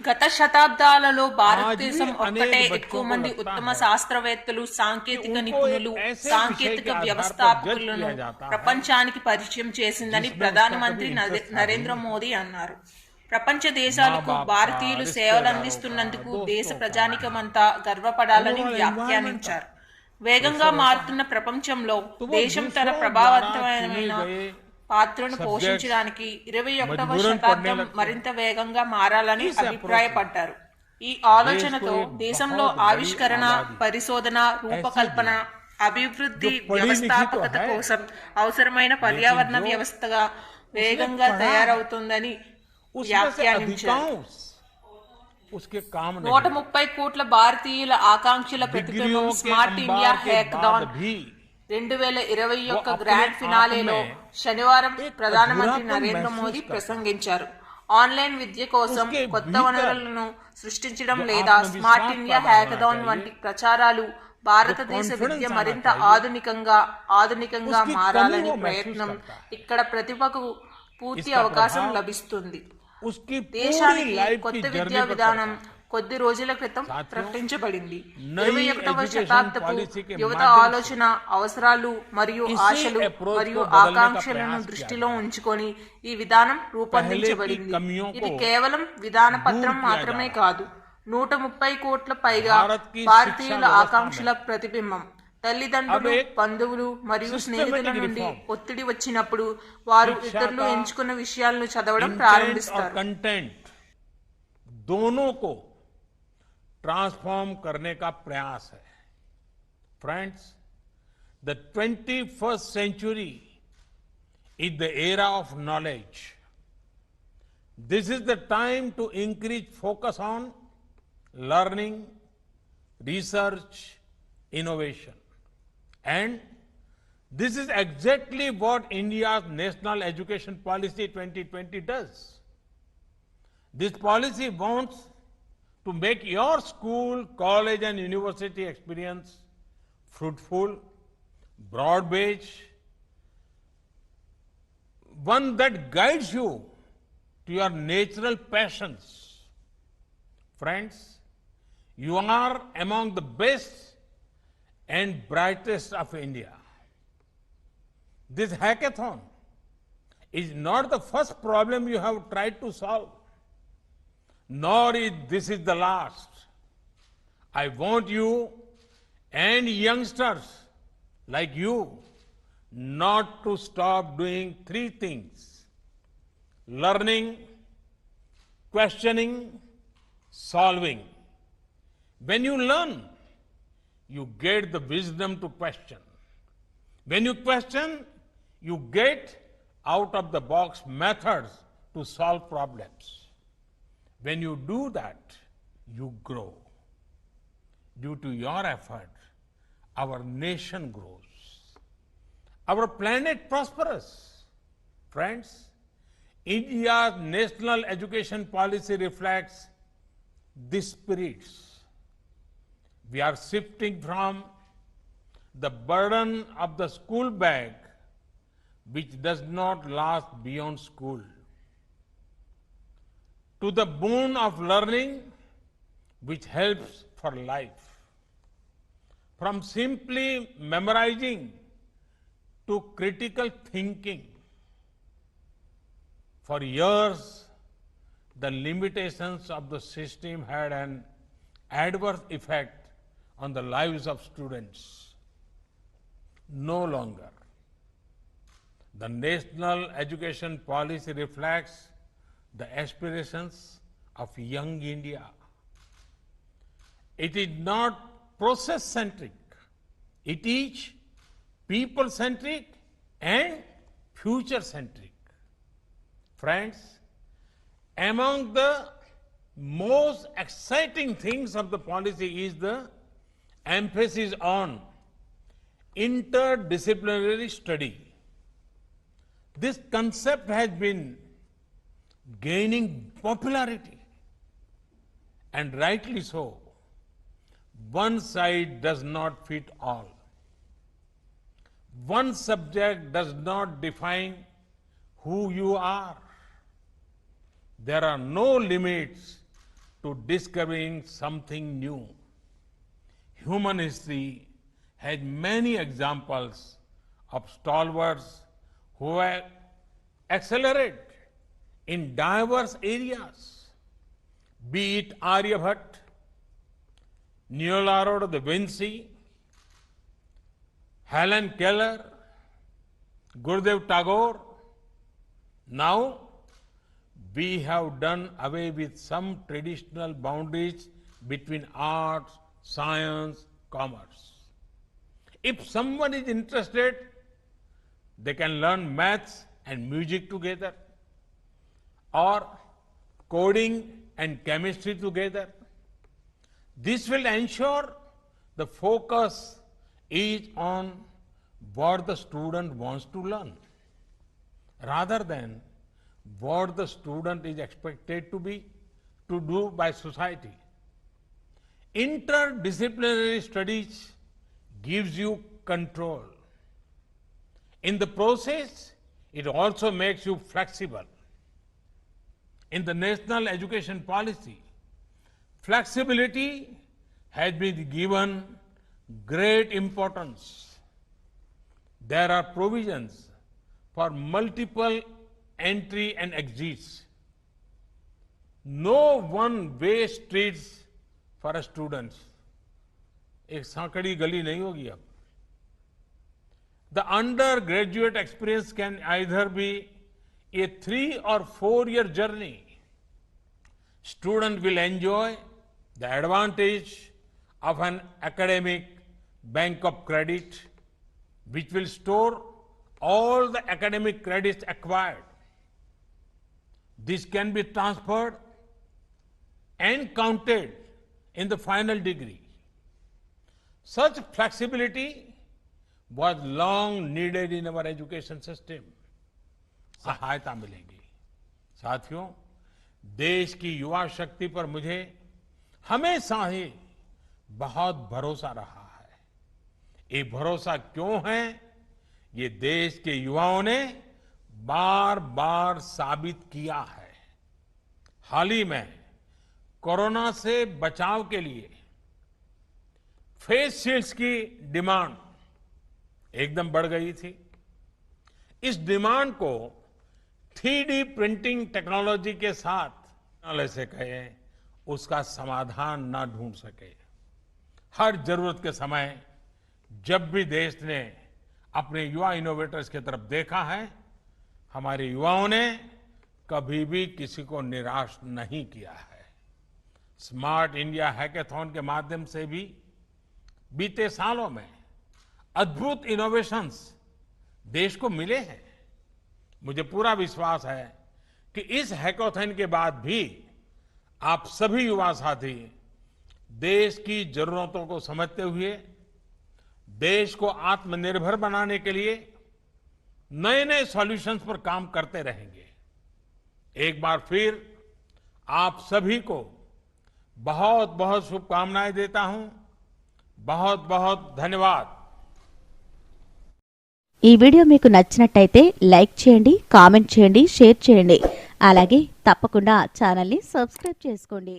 గత శతాబ్దాలలో आज भी భారతదేశం अनेक ఒక్కటే बच्चों ఎక్కువ को మంది लगता ఉత్తమ है శాస్త్రవేత్తలు, సాంకేతిక उनको నిపుణులు, एक ऐसे సాంకేతిక विषय के आधार पर जज వ్యవస్థాపకులను किया जाता है ప్రపంచానికి పరిచయం చేసిందని जिसमें ప్రధానమంత్రి उसका कभी interest నరేంద్ర था ही మోదీ అన్నారు. ప్రపంచ దేశాలకు माँ-बाप का, భారతీయులు సేవలు అందిస్తున్నందుకు దేశ ప్రజానికమంతా గర్వపడాలని వ్యాఖ్యానించారు. వేగంగా మారుతున్న ప్రపంచంలో దేశం తన ప్రభావవంతమైన పాత్రను పోషించడానికి 21వ శతాబ్దం మరింత వేగంగా మారాలని అభిప్రాయపడ్డారు. ఈ ఆలోచనతో దేశంలో ఆవిష్కరణ, పరిశోధన, రూపకల్పన, అభివృద్ధి, వ్యవస్థాపకత కోసం అవసరమైన పర్యావరణ వ్యవస్థగా వేగంగా తయారవుతుందని వ్యాఖ్యానించారు. 130 కోట్ల భారతీయుల ఆకాంక్షల ప్రతిబింబం స్మార్ట్ ఇండియా హ్యాకథాన్ 2021 గ్రాండ్ ఫినాలేలో శనివారం ప్రధానమంత్రి నరేంద్ర మోదీ ప్రసంగించారు. ఆన్లైన్ విద్య కోసం కొత్త వనరులను సృష్టించడం లేదా స్మార్ట్ ఇండియా హ్యాకథాన్ వంటి ప్రచారాలు భారతదేశ విద్య మరింత ఆధునికంగా మారాలని ప్రయత్నం. ఇక్కడ ప్రతిభకు పూర్తి అవకాశం లభిస్తుంది. దేశానికి కొత్త విద్యా విధానం కొద్ది రోజుల క్రితం ప్రకటించబడింది. 21వ శతాబ్దపు యువత ఆలోచన, అవసరాలు మరియు ఆశలు మరియు ఆకాంక్షలను దృష్టిలో ఉంచుకొని ఈ విధానం రూపొందించబడింది. ఇది కేవలం విధాన పత్రం మాత్రమే కాదు, 130 కోట్ల పైగా భారతీయుల ఆకాంక్షల ప్రతిబింబం. తల్లిదండ్రులు, బంధువులు మరియు స్నేహితుల నుండి ఒత్తిడి వచ్చినప్పుడు వారు ఇతరులు ఎంచుకున్న విషయాలను చదవడం ప్రారంభిస్తారు. दोनों को ट्रांसफॉर्म करने का प्रयास है. Friends, the 21st century is the era of knowledge. This is the time to increase focus on learning, research, innovation. And this is exactly what India's National Education Policy 2020 does. This policy wants to make your school, college and university experience fruitful, broad-based, one that guides you to your natural passions. Friends, you are among the best and brightest of India. This hackathon is not the first problem you have tried to solve, nor is this the last. I want you and youngsters like you not to stop doing three things: learning, questioning, solving. When you learn, you get the wisdom to question. When you question, you get out of the box methods to solve problems. When you do that, you grow. Due to your effort, our nation grows. Our planet prospers. Friends, India's national education policy reflects these spirits. We are shifting from the burden of the school bag, which does not last beyond school, to the boon of learning, which helps for life. From simply memorizing to critical thinking. For years, the limitations of the system had an adverse effect on the lives of students. No longer. The national education policy reflects the aspirations of young India. It is not process-centric. It is people-centric and future-centric. Friends, among the most exciting things of the policy is the emphasis on interdisciplinary study. This concept has been gaining popularity, and rightly so. One size does not fit all. One subject does not define who you are. There are no limits to discovering something new. Human history has many examples of stalwarts who have accelerated in diverse areas, be it Aryabhatta, Leonardo da Vinci, Helen Keller, Gurudev Tagore. Now, we have done away with some traditional boundaries between arts, science, commerce. If someone is interested, they can learn maths and music together, or coding and chemistry together. This will ensure the focus is on what the student wants to learn, rather than what the student is expected to do by society. Interdisciplinary studies gives you control. In the process, it also makes you flexible. In the national education policy, flexibility has been given great importance. There are provisions for multiple entry and exits. No one-way streets for students. एक सांकड़ी गली नहीं होगी अब. The undergraduate experience can either be a 3 or 4 year journey. Student will enjoy the advantage of an academic bank of credit, which will store all the academic credits acquired. This can be transferred and counted in the final degree. Such flexibility was long needed in our education system. सहायता मिलेगी. साथियों, देश की युवा शक्ति पर मुझे हमेशा ही बहुत भरोसा रहा है. ये भरोसा क्यों है? ये देश के युवाओं ने बार बार साबित किया है. हाल ही में कोरोना से बचाव के लिए फेस शील्ड्स की डिमांड एकदम बढ़ गई थी. इस डिमांड को 3D प्रिंटिंग टेक्नोलॉजी के साथ से कहे उसका समाधान ना ढूंढ सके. हर जरूरत के समय जब भी देश ने अपने युवा इनोवेटर्स की तरफ देखा है, हमारे युवाओं ने कभी भी किसी को निराश नहीं किया है. स्मार्ट इंडिया हैकाथॉन के माध्यम से भी बीते सालों में अद्भुत इनोवेशंस देश को मिले हैं. मुझे पूरा विश्वास है कि इस हैकाथॉन के बाद भी आप सभी युवा साथी देश की जरूरतों को समझते हुए देश को आत्मनिर्भर बनाने के लिए नए नए सॉल्यूशंस पर काम करते रहेंगे. एक बार फिर आप सभी को बहुत बहुत शुभकामनाएं देता हूं. बहुत बहुत धन्यवाद. ఈ వీడియో మీకు నచ్చినట్టయితే లైక్ చేయండి, కామెంట్ చేయండి, షేర్ చేయండి. అలాగే తప్పకుండా ఛానల్ని సబ్స్క్రైబ్ చేసుకోండి.